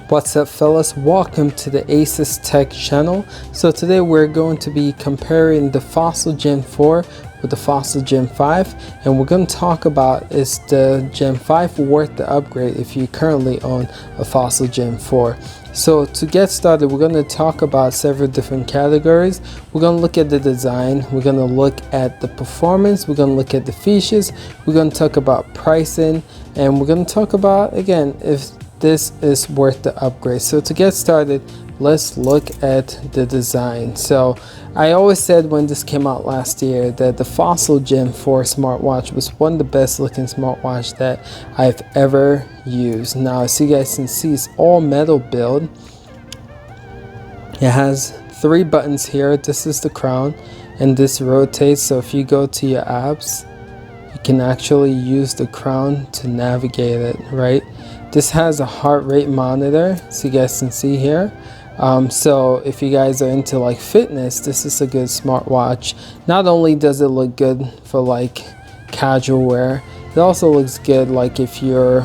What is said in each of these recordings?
What's up, fellas? Welcome to the Asus Tech channel. So today we're going to be comparing the Fossil Gen 4 with the Fossil Gen 5, and we're going to talk about, is the Gen 5 worth the upgrade if you currently own a Fossil Gen 4. So to get started, we're going to talk about several different categories. We're going to look at the design, we're going to look at the performance, we're going to look at the features, we're going to talk about pricing, and we're going to talk about, again, if this is worth the upgrade. So to get started, let's look at the design. So I always said when this came out last year that the Fossil Gen 4 smartwatch was one of the best looking smartwatch that I've ever used. Now, as you guys can see, it's all metal build. It has 3 buttons here. This is the crown, and this rotates. So if you go to your apps, you can actually use the crown to navigate it, right? This has a heart rate monitor, so you guys can see here. So if you guys are into like fitness, this is a good smartwatch. Not only does it look good for like casual wear, it also looks good like if you're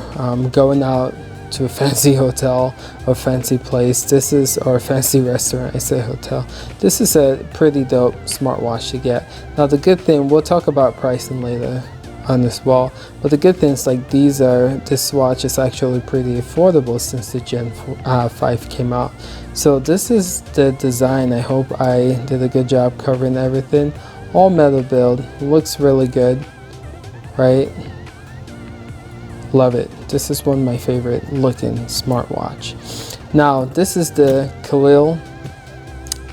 going out to a fancy hotel or fancy place. This is, or a fancy restaurant, I say hotel. This is a pretty dope smartwatch to get. Now the good thing, we'll talk about pricing later on this wall, but the good thing is like this watch is actually pretty affordable since the Gen 5 came out. So this is the design. I hope I did a good job covering everything. All metal build, looks really good, right? Love it. This is one of my favorite looking smartwatch. Now this is the Khalil.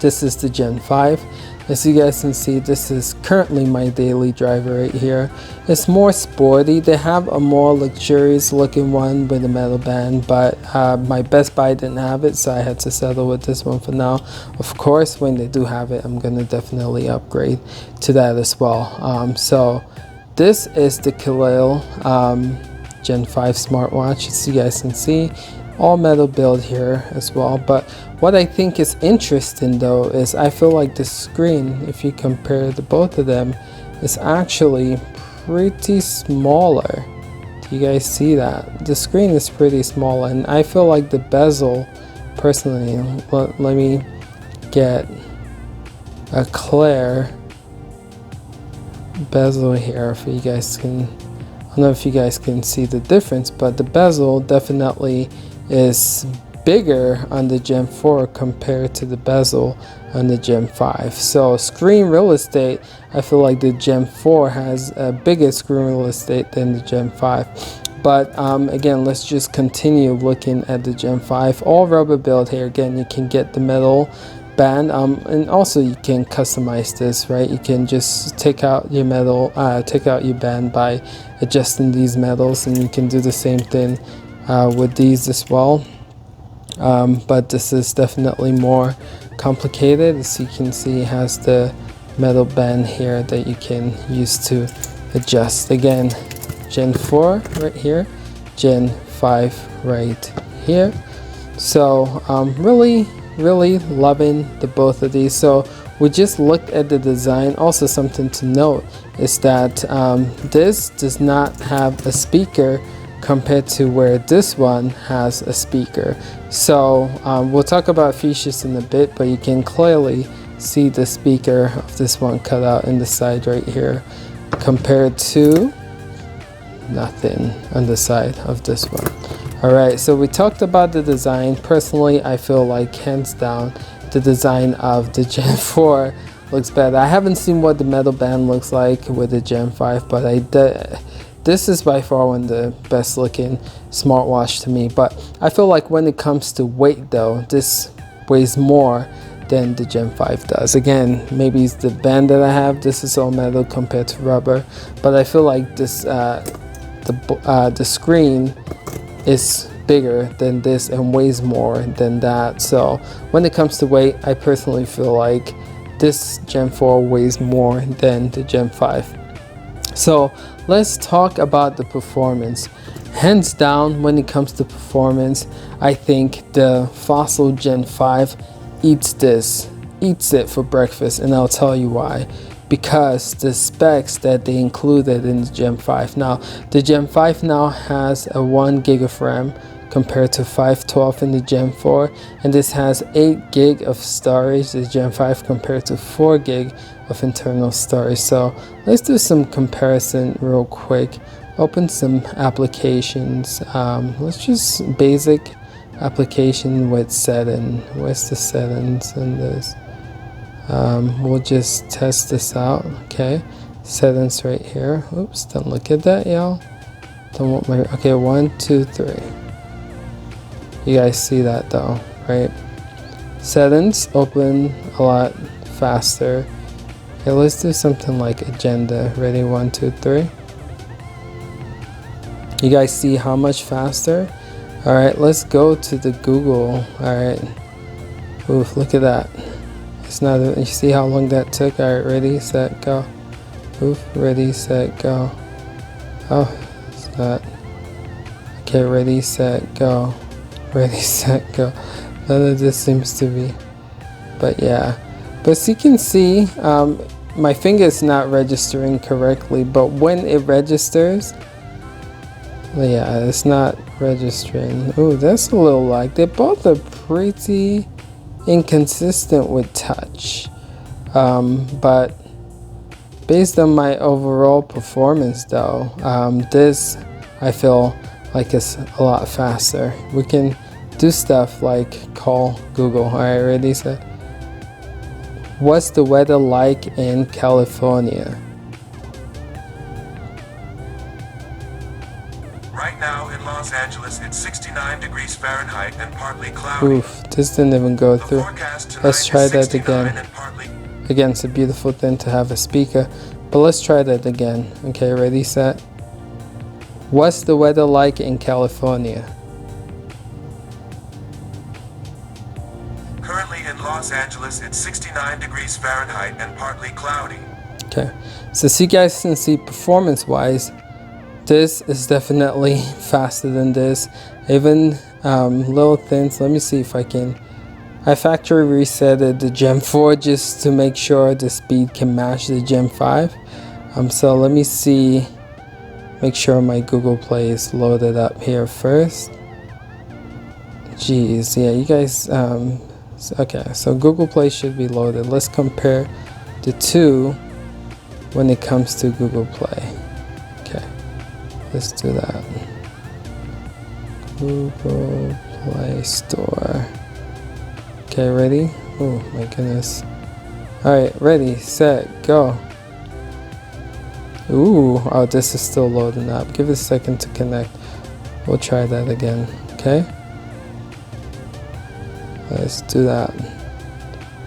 This is the Gen 5. As you guys can see, this is currently my daily driver right here. It's more sporty. They have a more luxurious looking one with a metal band, but my Best Buy didn't have it, so I had to settle with this one for now. Of course, when they do have it, I'm gonna definitely upgrade to that as well. So this is the Khalil Gen 5 smartwatch. As you guys can see, all metal build here as well. But what I think is interesting though is I feel like the screen, if you compare the both of them, is actually pretty smaller. Do you guys see that? The screen is pretty small, and I feel like the bezel, personally, let me get a clear bezel here for you guys can, I don't know if you guys can see the difference, but the bezel definitely is bigger on the Gen 4 compared to the bezel on the Gen 5. So screen real estate, I feel like the Gen 4 has a bigger screen real estate than the Gen 5. But again, let's just continue looking at the Gen 5. All rubber build here. Again, you can get the metal band, and also you can customize this, right? You can just take out your metal, take out your band by adjusting these metals, and you can do the same thing with these as well. But this is definitely more complicated. As you can see, it has the metal band here that you can use to adjust. Again, Gen 4 right here, Gen 5 right here. So really loving the both of these. So we just looked at the design. Also, something to note is that this does not have a speaker compared to where this one has a speaker. So we'll talk about features in a bit, but you can clearly see the speaker of this one cut out in the side right here compared to nothing on the side of this one. All right, so we talked about the design. Personally, I feel like hands down the design of the Gen 4 looks better. I haven't seen what the metal band looks like with the Gen 5, but this is by far one of the best looking smartwatch to me. But I feel like when it comes to weight though, this weighs more than the Gen 5 does. Again, maybe it's the band that I have. This is all metal compared to rubber, but I feel like this the screen is bigger than this and weighs more than that. So when it comes to weight, I personally feel like this Gen 4 weighs more than the Gen 5. So let's talk about the performance. Hands down, when it comes to performance, I think the Fossil Gen 5 eats it for breakfast, and I'll tell you why. Because the specs that they included in the Gen 5. Now, the Gen 5 now has a 1 gig of RAM compared to 512 in the Gen 4, and this has 8 gig of storage, the Gen 5, compared to 4 gig of internal storage. So let's do some comparison real quick. Open some applications. Let's just basic application with setting. Where's the settings in this? We'll just test this out. Okay, settings right here. Oops, don't look at that, y'all. Don't want my, okay, 1 2 3. You guys see that though, right? Settings open a lot faster. Okay, let's do something like agenda. Ready? 1 2 3. You guys see how much faster? All right, let's go to the Google. All right. Oof, look at that. It's not, you see how long that took? All right, ready, set, go. Oof, ready, set, go. Oh, it's not. Okay, ready, set, go. Ready, set, go. None of this seems to be. But yeah. But as you can see, my finger is not registering correctly, but when it registers, yeah, it's not registering. Oh, that's a little lag. They both are pretty inconsistent with touch. But based on my overall performance though, this I feel like it's a lot faster. We can do stuff like call Google. All right, ready, set. What's the weather like in California? Right now in Los Angeles, it's 69 degrees Fahrenheit and partly cloudy. Oof, this didn't even go through. Let's try that again. Again, it's a beautiful thing to have a speaker, but let's try that again. Okay, ready, set. What's the weather like in California? Currently in Los Angeles, it's 69 degrees Fahrenheit and partly cloudy. Okay, so as you guys can see, performance-wise, this is definitely faster than this. Even little things. Let me see if I can. I factory resetted the Gen 4 just to make sure the speed can match the Gen 5. So let me see. Make sure my Google Play is loaded up here first. Jeez, yeah, you guys. Okay, so Google Play should be loaded. Let's compare the two when it comes to Google Play. Okay. Let's do that. Google Play Store. Okay, ready? Oh my goodness. Alright, ready, set, go. Ooh, oh, this is still loading up. Give it a second to connect. We'll try that again, okay? Let's do that.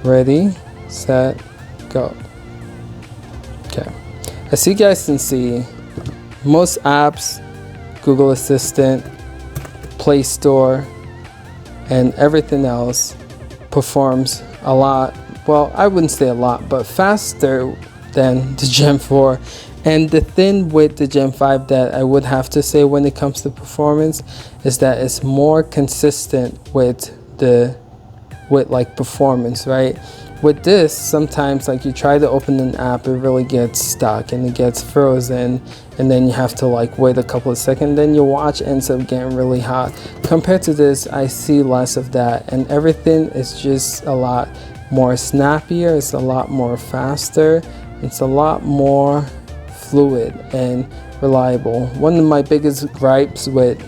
Ready, set, go. Okay. As you guys can see, most apps, Google Assistant, Play Store, and everything else performs a lot, well, I wouldn't say a lot, but faster than the Gen 4. And the thing with the Gen 5 that I would have to say when it comes to performance is that it's more consistent with like performance, right? With this, sometimes like you try to open an app, it really gets stuck and it gets frozen, and then you have to like wait a couple of seconds, then your watch ends up getting really hot. Compared to this, I see less of that, and everything is just a lot more snappier, it's a lot more faster, it's a lot more fluid and reliable. One of my biggest gripes with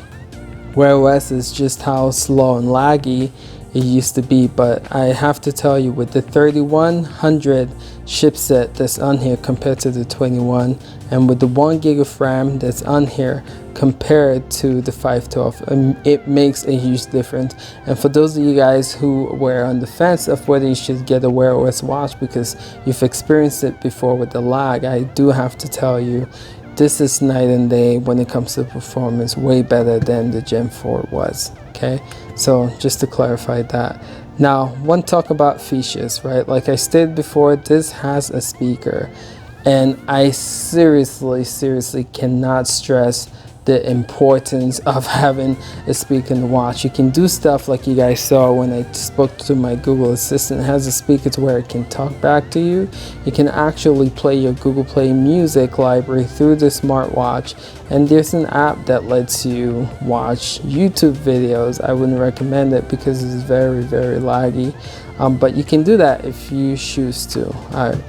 Wear OS is just how slow and laggy it used to be, but I have to tell you, with the 3100 chipset that's on here compared to the 21, and with the 1 gig of RAM that's on here compared to the 512, it makes a huge difference. And for those of you guys who were on the fence of whether you should get a Wear OS watch because you've experienced it before with the lag, I do have to tell you, this is night and day when it comes to performance, way better than the Gen 4 was. Okay, so just to clarify that. Now, one talk about features, right? Like I stated before, this has a speaker, and I seriously cannot stress the importance of having a speaker in the watch. You can do stuff like you guys saw when I spoke to my Google Assistant. It has a speaker to where it can talk back to you. You can actually play your Google Play music library through the smartwatch, and there's an app that lets you watch YouTube videos. I wouldn't recommend it because it's very, very laggy, but you can do that if you choose to. All right,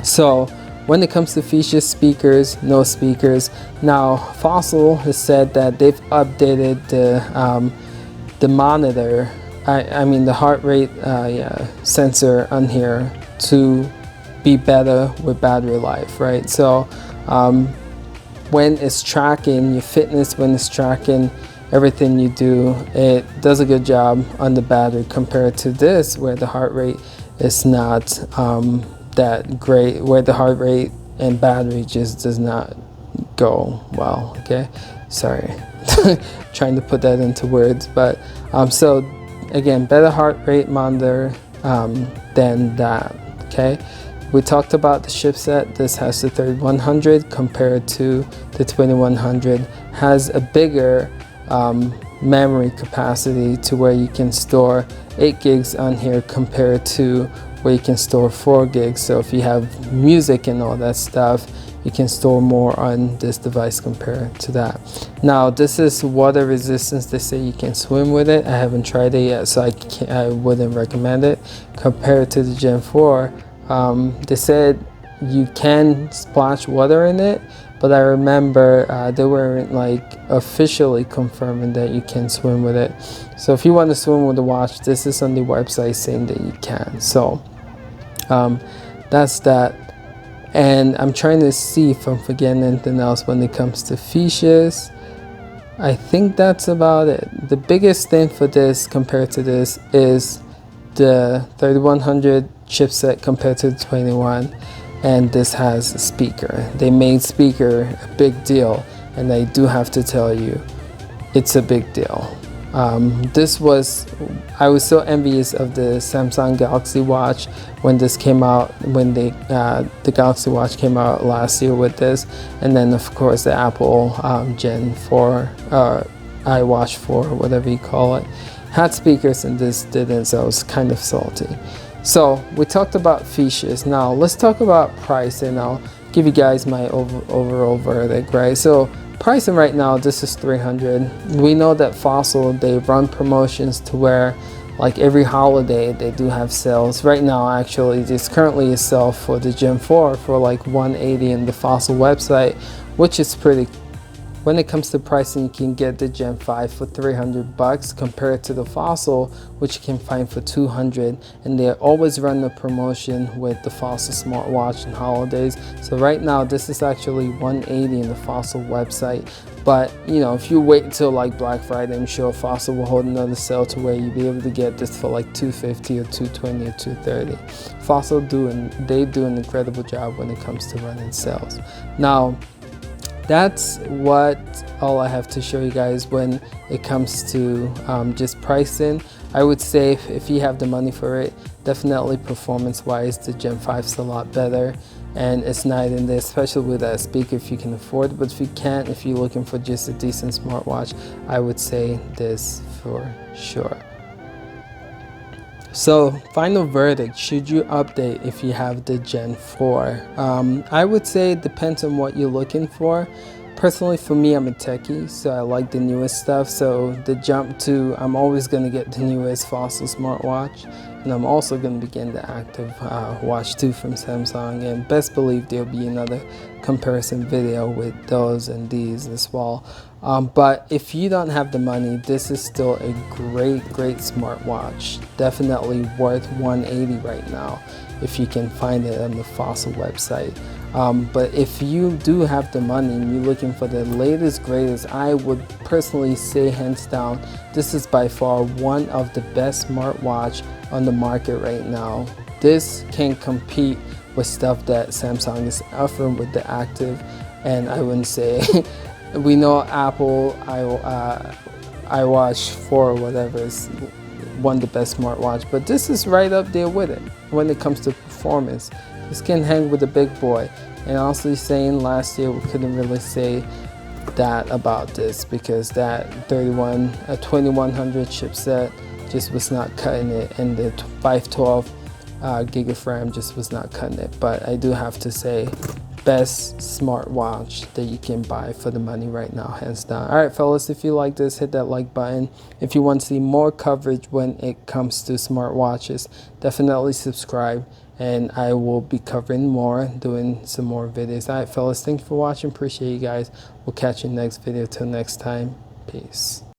so when it comes to features, speakers, no speakers. Now, Fossil has said that they've updated the monitor, I mean the heart rate sensor on here to be better with battery life, right? So when it's tracking your fitness, when it's tracking everything you do, it does a good job on the battery compared to this, where the heart rate is not that great, where the heart rate and battery just does not go well. Okay, sorry, trying to put that into words, but so again, better heart rate monitor than that. Okay, we talked about the chipset. This has the 3100 compared to the 2100, has a bigger memory capacity to where you can store 8 gigs on here compared to where you can store 4 gigs. So if you have music and all that stuff, you can store more on this device compared to that. Now, this is water resistance. They say you can swim with it. I haven't tried it yet, so I wouldn't recommend it. Compared to the Gen 4, they said you can splash water in it, but I remember they weren't like officially confirming that you can swim with it. So if you want to swim with the watch, this is on the website saying that you can. So that's that. And I'm trying to see if I'm forgetting anything else when it comes to features. I think that's about it. The biggest thing for this compared to this is the 3100 chipset compared to the 21, and this has a speaker. They made speaker a big deal, and I do have to tell you, it's a big deal. I was so envious of the Samsung Galaxy Watch when this came out, when the Galaxy Watch came out last year with this, and then of course the Apple Gen 4, iWatch 4, whatever you call it, had speakers and this didn't, so I was kind of salty. So we talked about features. Now let's talk about price, and I'll give you guys my overall verdict, right? So pricing right now, this is $300. We know that Fossil, they run promotions to where like every holiday they do have sales. Right now, actually, there's currently a sale for the Gen 4 for like $180 in the Fossil website, which is pretty. When it comes to pricing, you can get the Gen 5 for $300 compared to the Fossil, which you can find for $200. And they always run a promotion with the Fossil smartwatch and holidays. So right now, this is actually $180 in the Fossil website. But you know, if you wait until like Black Friday, I'm sure Fossil will hold another sale to where you'll be able to get this for like $250 or $220 or $230. Fossil they do an incredible job when it comes to running sales. Now, that's all I have to show you guys when it comes to just pricing. I would say if you have the money for it, definitely performance wise, the Gen 5 is a lot better, and it's night and day, especially with that speaker if you can afford it. But if you can't, if you're looking for just a decent smartwatch, I would say this for sure. So final verdict, should you update if you have the Gen 4? I would say it depends on what you're looking for. Personally, for me, I'm a techie, so I like the newest stuff. So the jump to, I'm always going to get the newest Fossil smartwatch, and I'm also going to be getting the Active Watch 2 from Samsung, and best believe there'll be another comparison video with those and these as well. But if you don't have the money, this is still a great smartwatch. Definitely worth $180 right now if you can find it on the Fossil website. But if you do have the money and you're looking for the latest, greatest, I would personally say hands down, this is by far one of the best smartwatch on the market right now. This can compete with stuff that Samsung is offering with the Active, and I wouldn't say we know Apple iWatch 4 or whatever is one of the best smartwatch, but this is right up there with it when it comes to performance. This can hang with the big boy. And honestly saying, last year we couldn't really say that about this, because that 2100 chipset just was not cutting it, and the 512 gig of RAM just was not cutting it. But I do have to say, best smartwatch that you can buy for the money right now, hands down. All right, fellas, if you like this, hit that like button. If you want to see more coverage when it comes to smartwatches, definitely subscribe, and I will be covering more, doing some more videos. All right, fellas, thanks for watching. Appreciate you guys. We'll catch you next video. Till next time, peace.